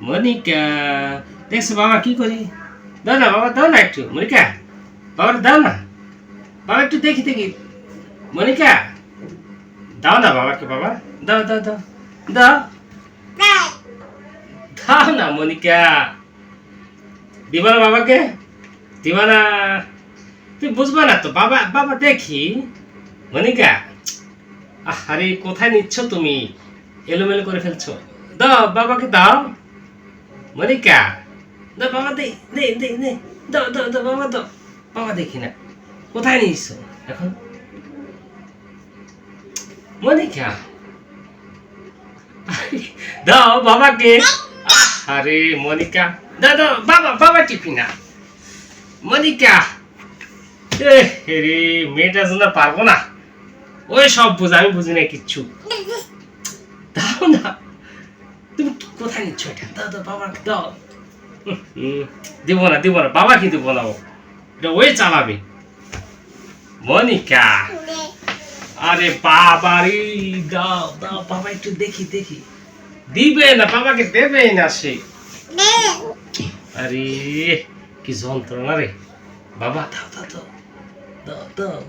মনিকা, দেখছো বাবা কি করি? দাও না বাবা, দাও না একটু। মনিকা, বাবার দাও না। বাবা একটু দেখি দেখি। মনিকা, দাও না বাবাকে। বাবা দাও দাও দাও দাও দাও না মনিকা। দিবা না বাবাকে? দিবা না? তুই বুঝবা না তো। বাবা বাবা দেখি। মনিকা, আরে কোথায় নিচ্ছ তুমি? এলোমেলো করে ফেলছো। দাও বাবাকে দাও। মনিকা, দাও বাবা, দে দে দে দে। দাও দাও দাও বাবা, দাও। বাবা দেখি না। কোথায় নিচ্ছ এখন? মনিকা, দাও বাবাকে। আরে মনিকা, দাও দাও বাবা, বাবা টিপি না। মনিকা, রে মেয়েটা জন্য পারবো না। ওই সব বুঝ, আমি বুঝি না কিচ্ছু। দাও না। তুমি কোথায় নিচ্ছ এটা? দাও দাও বাবাকে দাও। দিব না দিব না, বাবাকে দিব না। এটা ওই চালাবে। মনিকা, আরে বাবা রে, দাও দাও বাবা, একটু দেখি দেখি। দিবে না, বাবাকে দেবে না সে। আরে কি যন্ত্রণা রে। বাবা দাও দাও দাও দাও দাও।